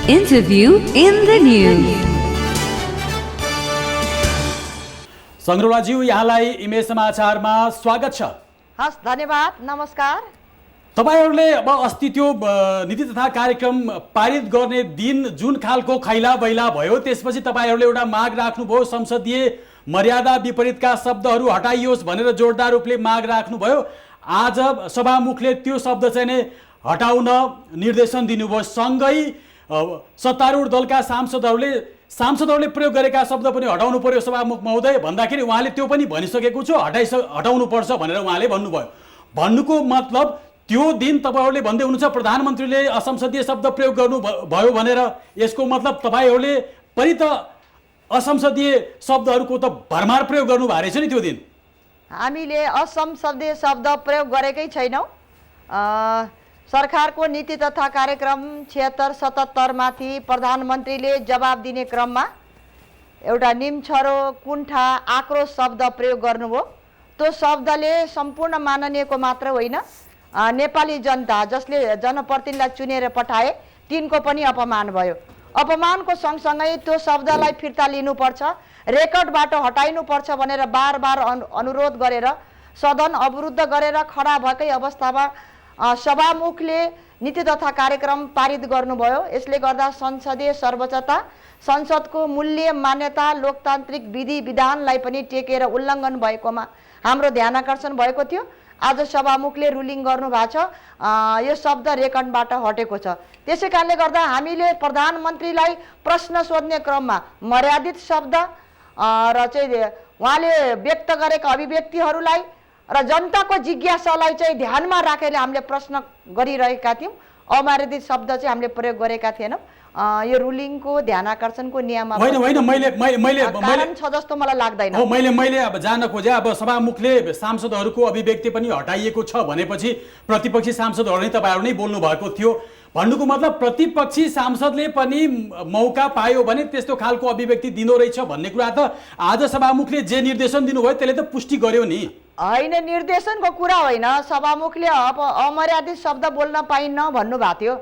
Interview in the news. संग्रौलाज्यू यहाँलाई image समाचारमा स्वागत छ। हस्, धन्यवाद, नमस्कार। तपाईहरुले अब अस्ति त्यो नीति तथा कार्यक्रम पारित गर्ने दिन जुन खालको खैला बैला भयो त्यसपछि तपाईहरुले एउटा माग राख्नुभयो, संसदीय मर्यादा विपरीतका शब्दहरू हटाइयोस् भनेर जोरदार रूपले माग राख्नुभयो। आज सभामुखले त्यो शब्द चाहिँ नै हटाउन निर्देशन दिनुभयो। सँगै सत्तारूढ दलका सांसदहरूले प्रयोग गरेका शब्द पनि हटाउनु पर्यो सभामुख महोदय भन्दाखेरि उहाँले त्यो पनि भनिसकेको छु, हटाउनु पर्छ भनेर उहाँले भन्नुभयो। भन्नुको मतलब त्यो दिन तपाईहरुले भन्दै हुनुहुन्छ प्रधानमन्त्रीले असंसदीय शब्द प्रयोग गर्नु भयो भनेर, यसको मतलब तपाईहरुले पनि त असंसदीय शब्दहरूको त भरमार प्रयोग गर्नु भएको रहेछ नि त्यो दिन। हामीले असंसदीय शब्द प्रयोग गरेकै छैनौँ। सरकारको नीति तथा कार्यक्रम 76-77 माथि प्रधानमन्त्रीले जवाब दिने क्रममा एउटा निम्छरो, कुण्ठा, आक्रोश शब्द प्रयोग गर्नुभयो। त्यो शब्दले सम्पूर्ण माननीयको मात्र होइन, नेपाली जनता जसले जनप्रतिनिधिलाई चुनेर पठाए तिनको पनि अपमान भयो। अपमानको सँगसँगै त्यो शब्दलाई फिर्ता लिनुपर्छ, रेकर्डबाट हटाइनुपर्छ भनेर बार बार अनुरोध गरेर सदन अवरुद्ध गरेर खडा भएकै अवस्थामा सभामुखले नीति तथा कार्यक्रम पारित गर्नुभयो। यसले गर्दा संसदीय सर्वोच्चता, संसदको मूल्य, मान्यता, लोकतान्त्रिक विधि विधानलाई पनि टेकेर उल्लङ्घन भएकोमा हाम्रो ध्यानाकर्षण भएको थियो। आज सभामुखले रुलिङ गर्नु भएको छ, यो शब्द रेकर्डबाट हटेको छ। त्यसै कारणले गर्दा हामीले प्रधानमन्त्रीलाई प्रश्न सोध्ने क्रममा मर्यादित शब्द र चाहिँ उहाँले व्यक्त गरेका अभिव्यक्तिहरूलाई र जनताको जिज्ञासालाई चाहिँ ध्यानमा राखेर हामीले प्रश्न गरिरहेका थियौँ। अमर्यादित शब्द चाहिँ हामीले प्रयोग गरेका थिएनौँ। यो रुलिङको ध्यानाकर्षणको नियम कारण छ जस्तो मलाई लाग्दैन। हो, मैले अब जान्न खोजे, अब सभामुखले सांसदहरूको अभिव्यक्ति पनि हटाइएको छ भनेपछि प्रतिपक्षी सांसदहरू नै तपाईहरु नै बोल्नु भएको थियो। भन्नुको मतलब प्रतिपक्षी सांसदले पनि मौका पायो भने त्यस्तो खालको अभिव्यक्ति दिनो रहेछ भन्ने कुरा त आज सभामुखले जे निर्देशन दिनुभयो त्यसले त पुष्टि गर्यो नि। होइन, निर्देशनको कुरा होइन, सभामुखले अब अमर्यादित शब्द बोल्न पाइन्न भन्नुभएको थियो।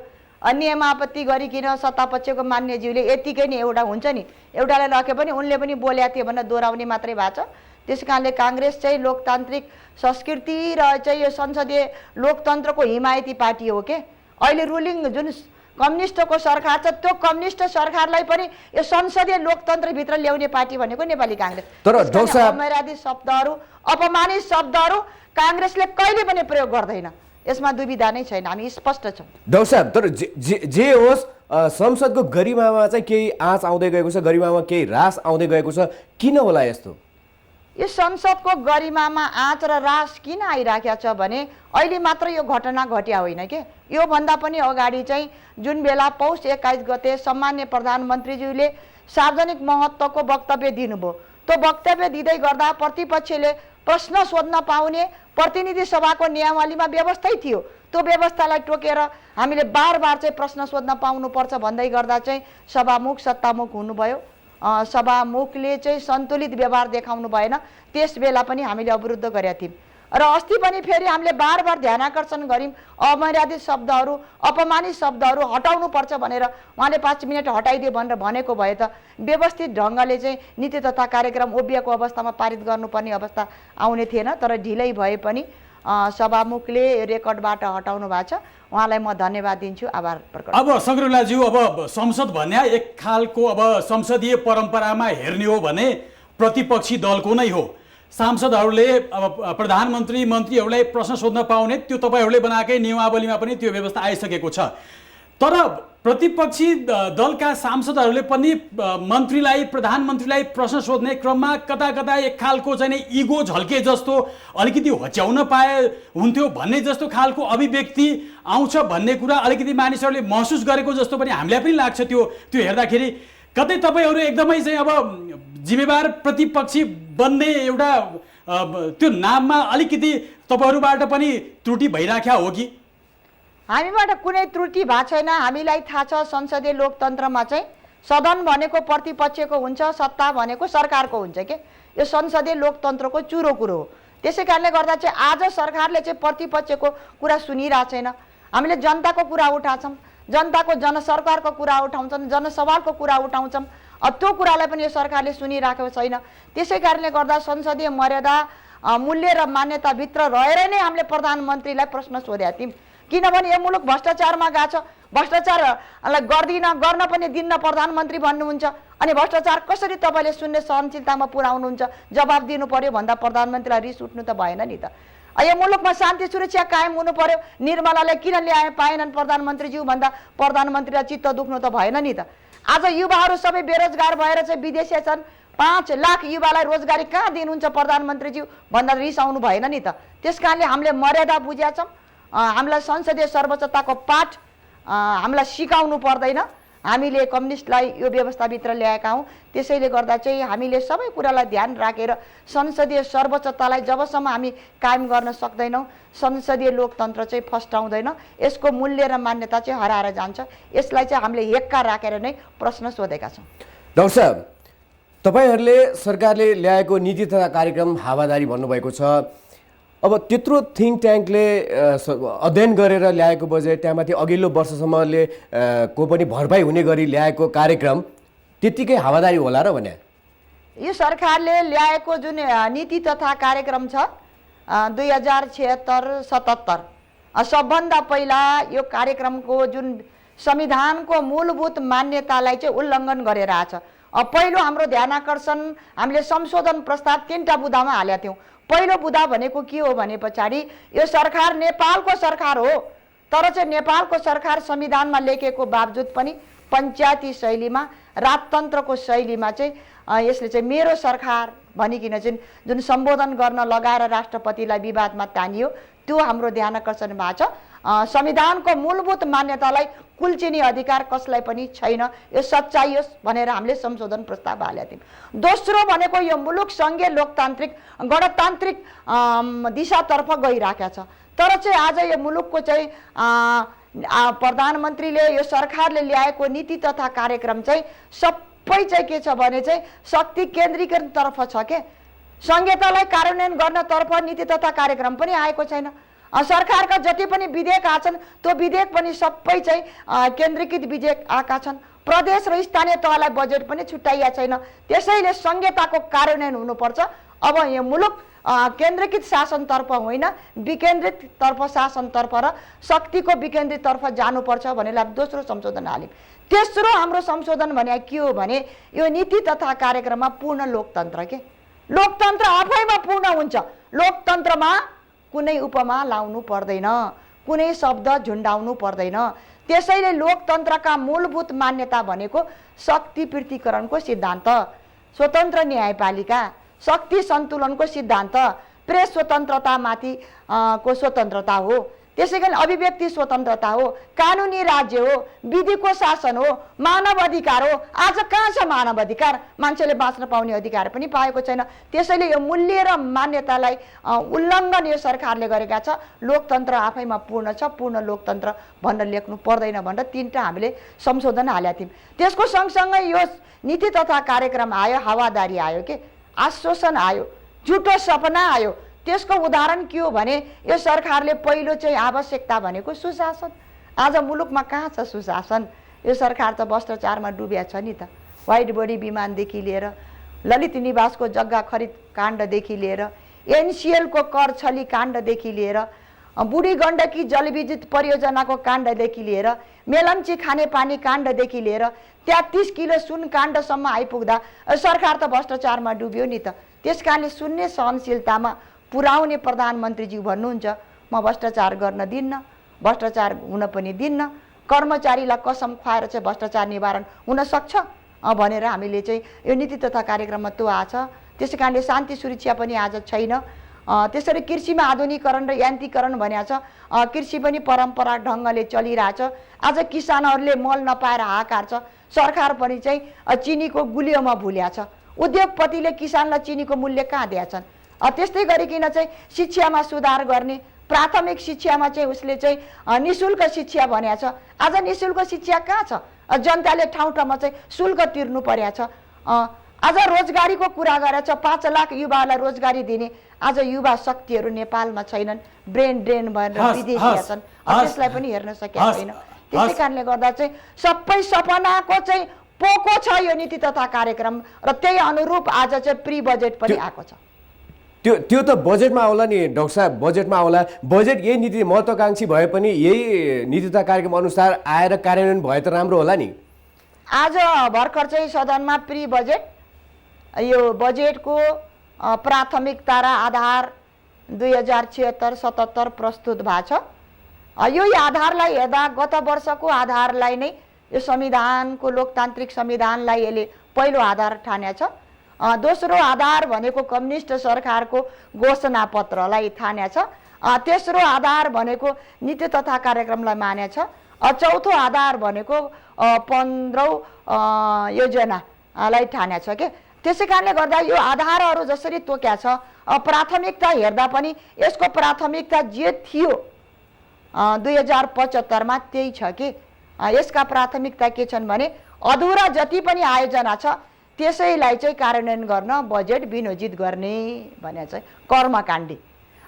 नियम आपत्ति गरिकन सत्तापक्षको मान्यज्यूले यतिकै नि एउटा हुन्छ नि, एउटालाई लके पनि उनले पनि बोलेका थिए भनेर दोहोऱ्याउने मात्रै भएको छ। त्यस कारणले काङ्ग्रेस चाहिँ लोकतान्त्रिक संस्कृति र चाहिँ यो संसदीय लोकतन्त्रको हिमायती पार्टी हो के। अहिले रुलिङ जुन कम्युनिस्टको सरकार छ त्यो कम्युनिस्ट सरकारलाई पनि यो संसदीय लोकतन्त्रभित्र ल्याउने पार्टी भनेको नेपाली काङ्ग्रेस। तर अमर्यादित शब्दहरू, अपमानित शब्दहरू काङ्ग्रेसले कहिले पनि प्रयोग गर्दैन, यसमा दुविधा नै छैन, हामी स्पष्ट छौँ। डाक्टर साहब, तर जे होस् संसदको गरिमामा चाहिँ केही आँच आउँदै गएको छ, गरिमामा केही ह्रास आउँदै गएको छ, किन होला यस्तो? यो संसदको गरिमामा आँच र ह्रास किन आइराखेको छ भने अहिले मात्र यो घटना घट्या होइन के। योभन्दा पनि अगाडि चाहिँ जुन बेला पौष 21 गते सम्मान्य प्रधानमन्त्रीज्यूले सार्वजनिक महत्त्वको वक्तव्य दिनुभयो, त्यो वक्तव्य दिँदै गर्दा प्रतिपक्षले प्रश्न सोध्न पाउने प्रतिनिधि सभाको नियमावलीमा व्यवस्थै थियो। त्यो व्यवस्थालाई टोकेर हामीले बार बार चाहिँ प्रश्न सोध्न पाउनुपर्छ भन्दै गर्दा चाहिँ सभामुख सत्तामुख हुनुभयो। सभामुखले चाहिँ सन्तुलित व्यवहार देखाउनु भएन, त्यस बेला पनि हामीले अवरुद्ध गरेका थियौँ। र अस्ति पनि फेरि हामीले बार बार ध्यानाकर्षण गऱ्यौँ, अमर्यादित शब्दहरू, अपमानित शब्दहरू हटाउनुपर्छ भनेर उहाँले 5 मिनट हटाइदियो भनेर भनेको भए त व्यवस्थित ढङ्गले चाहिँ नीति तथा कार्यक्रम उभिएको अवस्थामा पारित गर्नुपर्ने अवस्था आउने थिएन। तर ढिलै भए पनि सभामुखले रेकर्डबाट हटाउनु भएको छ, उहाँलाई म धन्यवाद दिन्छु, आभार प्रकट। अब संग्रौलाज्यू, अब संसद भन्ने एक खालको अब संसदीय परम्परामा हेर्ने हो भने प्रतिपक्षी दलको नै हो। सांसदहरूले अब प्रधानमन्त्री मन्त्रीहरूलाई प्रश्न सोध्न पाउने त्यो तपाईहरुले बनाएकै नियमावलीमा पनि त्यो व्यवस्था आइसकेको छ। तर प्रतिपक्षी दलका सांसदहरूले पनि मन्त्रीलाई, प्रधानमन्त्रीलाई प्रश्न सोध्ने क्रममा कता कता एक खालको चाहिँ इगो झल्के जस्तो, अलिकति होच्याउन पाए हुन्थ्यो भन्ने जस्तो खालको अभिव्यक्ति आउँछ भन्ने कुरा अलिकति मानिसहरूले महसुस गरेको जस्तो पनि हामीलाई पनि लाग्छ। त्यो हेर्दाखेरि कतै तपाईहरु एकदमै चाहिँ अब जिम्मेवार प्रतिपक्षी बन्ने एउटा त्यो नाममा अलिकति तपाईहरुबाट पनि त्रुटि भइराख्या हो कि? हामीबाट कुनै त्रुटि भएको छैन। हामीलाई थाहा छ संसदीय लोकतन्त्रमा चाहिँ सदन भनेको प्रतिपक्षको हुन्छ, सत्ता भनेको सरकारको हुन्छ के। यो संसदीय लोकतन्त्रको चुरो कुरो हो। त्यसै कारणले गर्दा चाहिँ आज सरकारले चाहिँ प्रतिपक्षको कुरा सुनिरहेको छैन, हामीले जनताको कुरा उठाछौँ। जनताको जनसरकारको कुरा उठाउँछन्, जनसवालको कुरा उठाउँछन्। त्यो कुरालाई पनि यो सरकारले सुनिराखेको छैन। त्यसै कारणले गर्दा संसदीय मर्यादा मूल्य र मान्यताभित्र रहेर नै हामीले प्रधानमन्त्रीलाई प्रश्न सोधेका थियौँ। किनभने यो मुलुक भ्रष्टाचारमा गएको छ, भ्रष्टाचारलाई गर्न पनि दिन्न प्रधानमन्त्री भन्नुहुन्छ, अनि भ्रष्टाचार कसरी तपाईँले शून्य सहनशीलतामा पुर्याउनुहुन्छ, जवाब दिनु पर्यो भन्दा प्रधानमन्त्रीलाई रिस उठ्नु त भएन नि त। यो मुलुकमा शान्ति सुरक्षा कायम हुनु पर्यो, निर्मलाले किन ल्याए पाएनन् प्रधानमन्त्रीज्यू भन्दा प्रधानमन्त्रीलाई चित्त दुख्नु त भएन नि त। आज युवाहरू सबै बेरोजगार भएर चाहिँ विदेशी छन्, 5 लाख युवालाई रोजगारी कहाँ दिनुहुन्छ प्रधानमन्त्रीज्यू भन्दा रिसाउनु भएन नि त। त्यस कारणले हामीले मर्यादा बुझेका छौँ। हामीलाई संसदीय सर्वोच्चताको पाठ हामीलाई सिकाउनु पर्दैन, हामीले कम्युनिस्टलाई यो व्यवस्थाभित्र ल्याएका हौँ। त्यसैले गर्दा चाहिँ हामीले सबै कुरालाई ध्यान राखेर संसदीय सर्वोच्चतालाई जबसम्म हामी कायम गर्न सक्दैनौँ, संसदीय लोकतन्त्र चाहिँ फस्टाउँदैन, यसको मूल्य र मान्यता चाहिँ हराएर जान्छ। यसलाई चाहिँ हामीले हेक्का राखेर नै प्रश्न सोधेका छौँ। डाक्टर साहब, तपाईँहरूले सरकारले ल्याएको नीति तथा कार्यक्रम हावादारी भन्नुभएको छ। अब त्यत्रो थिङ्क ट्याङ्कले अध्ययन गरेर ल्याएको बजेट, त्यहाँमाथि अघिल्लो वर्षसम्मले को पनि भरपाई हुने गरी ल्याएको कार्यक्रम त्यत्तिकै हावादारी होला र भने? यो सरकारले ल्याएको जुन नीति तथा कार्यक्रम छ 2076-77, सबभन्दा पहिला यो कार्यक्रमको जुन संविधानको मूलभूत मान्यतालाई चाहिँ उल्लङ्घन गरेर आछ। पहिलो हाम्रो ध्यानाकर्षण हामीले संशोधन प्रस्ताव 3टा बुँदामा हालेका थियौँ। पहिलो बुँदा भनेको के हो भने पछाडि यो सरकार नेपालको सरकार हो, तर चाहिँ नेपालको सरकार संविधानमा लेखेको बावजुद पनि पञ्चायती शैलीमा, राजतन्त्रको शैलीमा चाहिँ यसले चाहिँ मेरो सरकार भनिकिन चाहिँ जुन सम्बोधन गर्न लगाएर राष्ट्रपतिलाई विवादमा तानियो, त्यो हाम्रो ध्यानाकर्षण भएको छ। संविधानको मूलभूत मान्यतालाई कुल्चिने अधिकार कसलाई पनि छैन, यो सच्चाइ होस् भनेर हामीले संशोधन प्रस्ताव हालेका थियौँ। दोस्रो भनेको यो मुलुक सङ्घीय लोकतान्त्रिक गणतान्त्रिक दिशातर्फ गइराखेको छ, तर चाहिँ आज यो मुलुकको चाहिँ प्रधानमन्त्रीले यो सरकारले ल्याएको नीति तथा कार्यक्रम चाहिँ सबै चाहिँ के छ भने चाहिँ शक्ति केन्द्रीकरणतर्फ छ के, संहितालाई कार्यान्वयन गर्नतर्फ नीति तथा कार्यक्रम पनि आएको छैन। सरकारका जति पनि विधेयक आछन् त्यो विधेयक पनि सबै चाहिँ केन्द्रीकृत विधेयक आएका छन्। प्रदेश र स्थानीय तहलाई बजेट पनि छुट्याइएको छैन। त्यसैले संहिताको कार्यान्वयन हुनुपर्छ। अब यो मुलुक केन्द्रीकृत शासनतर्फ होइन, विकेन्द्रिततर्फ शासनतर्फ र शक्तिको विकेन्द्रिततर्फ जानुपर्छ भनेर दोस्रो संशोधन हाल्यौँ। तेस्रो हाम्रो संशोधन भने के हो भने यो नीति तथा कार्यक्रममा पूर्ण लोकतन्त्र के, लोकतन्त्र आफैमा पूर्ण हुन्छ। लोकतन्त्रमा कुनै उपमा लाउनु पर्दैन, कुनै शब्द झुन्डाउनु पर्दैन। त्यसैले लोकतन्त्रका मूलभूत मान्यता भनेको शक्ति पृथकीकरणको सिद्धान्त, स्वतन्त्र न्यायपालिका, शक्ति सन्तुलनको सिद्धान्त, प्रेस स्वतन्त्रतामाथि को स्वतन्त्रता हो, त्यसै गरी अभिव्यक्ति स्वतन्त्रता हो, कानुनी राज्य हो, विधिको शासन हो, मानव अधिकार हो। आज कहाँ छ मानव अधिकार? मान्छेले बाँच्न पाउने अधिकार पनि पाएको छैन। त्यसैले यो मूल्य र मान्यतालाई उल्लङ्घन यो सरकारले गरेका छ। लोकतन्त्र आफैमा पूर्ण छ, पूर्ण लोकतन्त्र भनेर लेख्नु पर्दैन भनेर 3टा हामीले संशोधन हालेका थियौँ। त्यसको सँगसँगै यो नीति तथा कार्यक्रम आयो, हावादारी आयो के, आश्वासन आयो, झुटो सपना आयो। त्यसको उदाहरण के हो भने यो सरकारले पहिलो चाहिँ आवश्यकता भनेको सुशासन। आज मुलुकमा कहाँ छ सुशासन? यो सरकार त भ्रष्टाचारमा डुबिया छ नि त। व्हाइट बडी विमानदेखि लिएर, ललित निवासको जग्गा खरिद काण्डदेखि लिएर, एनसिएलको कर छली काण्डदेखि लिएर, बुढी गण्डकी जलविद्युत परियोजनाको काण्डदेखि लिएर, मेलम्ची खानेपानी काण्डदेखि लिएर 33 किलो सुन काण्डसम्म आइपुग्दा सरकार त भ्रष्टाचारमा डुब्यो नि त। त्यसकारणले शून्य सहनशीलतामा पुर्याउने प्रधानमन्त्रीज्यू भन्नुहुन्छ म भ्रष्टाचार गर्न दिन्न, भ्रष्टाचार हुन पनि दिन्न, कर्मचारीलाई कसम खुवाएर चाहिँ भ्रष्टाचार निवारण हुन सक्छ भनेर हामीले चाहिँ यो नीति तथा कार्यक्रममा त्यो आछ। त्यसै कारणले शान्ति सुरक्षा पनि आज छैन। त्यसरी कृषिमा आधुनिकीकरण र यान्त्रिकीकरण भनेको छ। कृषि पनि परम्परा ढङ्गले चलिरहेछ। आज किसानहरूले मल नपाएर हाहाकार छ। सरकार पनि चाहिँ चिनीको गुलियोमा भुल्या छ। उद्योगपतिले किसानलाई चिनीको मूल्य कहाँ दिएछन्? त्यस्तै गरिकन चाहिँ शिक्षामा सुधार गर्ने, प्राथमिक शिक्षामा चाहिँ उसले चाहिँ निःशुल्क शिक्षा भनेको छ। आज निःशुल्क शिक्षा कहाँ छ? जनताले ठाउँ ठाउँमा चाहिँ शुल्क तिर्नु परेको छ। आज रोजगारीको कुरा गरेर 5 लाख युवाहरूलाई रोजगारी दिने आज युवा शक्तिहरू नेपालमा छैनन्, ब्रेन ड्रेन भएर विदेशी छन्। त्यसलाई पनि हेर्न सकेका छैन। त्यसै कारणले गर्दा चाहिँ सबै सपनाको चाहिँ पोको छ यो नीति तथा कार्यक्रम र त्यही अनुरूप आज चाहिँ प्री बजेट पनि आएको छ। त्यो त बजेटमा आउला नि डाक्टर साहब, बजेटमा आउला। बजेट यही नीति महत्त्वाकांक्षी भए पनि यही नीति तथा कार्यक्रम अनुसार आएर कार्यान्वयन भए त राम्रो होला नि। आज भर्खर चाहिँ सदनमा प्री बजेट यो बजेटको प्राथमिकता र आधार 2076-77 प्रस्तुत भएको छ। यो आधारलाई हेर्दा गत वर्षको आधारलाई नै यो संविधानको लोकतान्त्रिक संविधानलाई यसले पहिलो आधार ठानेछ। दोस्रो आधार भनेको कम्युनिस्ट सरकारको घोषणा पत्रलाई ठानेछ। तेस्रो आधार भनेको नीति तथा कार्यक्रमलाई मानेछ। चौथो आधार भनेको 15औं योजनालाई ठानेछ के। त्यसै कारणले गर्दा यो आधारहरू जसरी तोक्या छ प्राथमिकता हेर्दा पनि यसको प्राथमिकता जे थियो 2075 मा त्यही छ कि। यसका प्राथमिकता के छन् भने अधुरा जति पनि आयोजना छ त्यसैलाई चाहिँ कार्यान्वयन गर्न बजेट विनियोजित गर्ने भने चाहिँ कर्मकाण्डी।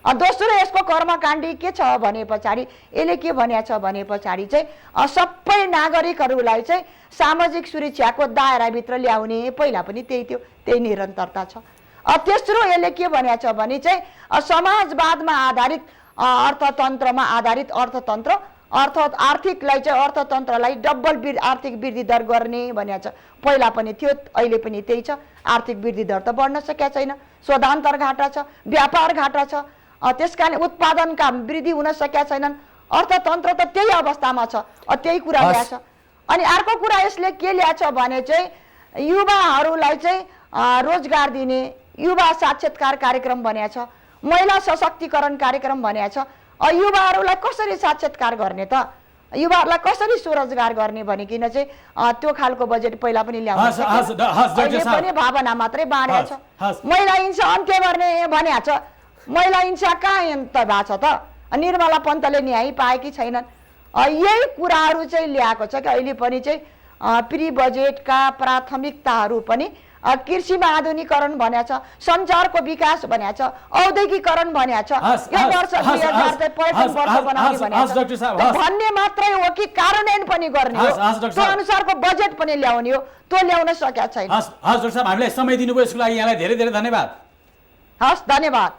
दोस्रो यसको कर्मकाण्डी के छ भने पछाडि यसले के भनेको छ भने पछाडि चाहिँ सबै नागरिकहरूलाई चाहिँ सामाजिक सुरक्षाको दायराभित्र ल्याउने, पहिला पनि त्यही थियो, त्यही निरन्तरता छ। तेस्रो यसले के भनेको छ भने चाहिँ समाजवादमा आधारित अर्थतन्त्रमा आधारित अर्थतन्त्र, आर्थिकलाई चाहिँ अर्थतन्त्रलाई डबल आर्थिक वृद्धि दर गर्ने भनेको छ। पहिला पनि थियो, अहिले पनि त्यही छ। आर्थिक वृद्धि दर त बढ्न सकेको छैन, शोधान्तर घाटा छ, व्यापार घाटा छ, त्यसकारण उत्पादनका वृद्धि हुन सकेका छैनन्। अर्थतन्त्र त त्यही अवस्थामा छ, त्यही कुरा ल्याएछ। अनि अर्को कुरा यसले के ल्याएछ भने चाहिँ युवाहरूलाई चाहिँ रोजगार दिने युवा साक्षात्कार कार्यक्रम भनेको छ, महिला सशक्तिकरण कार्यक्रम भनेको छ। युवाहरूलाई कसरी साक्षात्कार गर्ने त, युवाहरूलाई कसरी स्वरोजगार गर्ने भनिकन चाहिँ त्यो खालको बजेट पहिला पनि ल्याउनु पनि भावना मात्रै बाँडेको छ। महिला हिंसा अन्त्य गर्ने भनेको छ, महिला हिंसा कहाँ अन्त्य भएको छ त? निर्मला पन्तले न्याय पाएकी छैनन्। यही कुराहरू चाहिँ ल्याएको छ कि अहिले पनि चाहिँ प्री बजेटका प्राथमिकताहरू पनि कृषिमा आधुनिकीकरण भनेको छ, सञ्चारको विकास भनेको छ, औद्योगिकीकरण भनेको छ, यो वर्ष 2000 चाहिँ पर्यटन वर्ष बनाउने भनेको छ भन्ने मात्रै हो कि कार्यान्वयन पनि गर्ने हो, त्यो अनुसारको बजेट पनि ल्याउने हो, त्यो ल्याउन सकेका छैन। हस् डाक्टर साहब, हामीलाई समय दिनुभयो यसको लागि यहाँलाई धेरै धेरै धन्यवाद। हस्, धन्यवाद।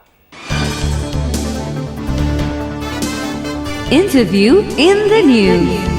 Interview in the News.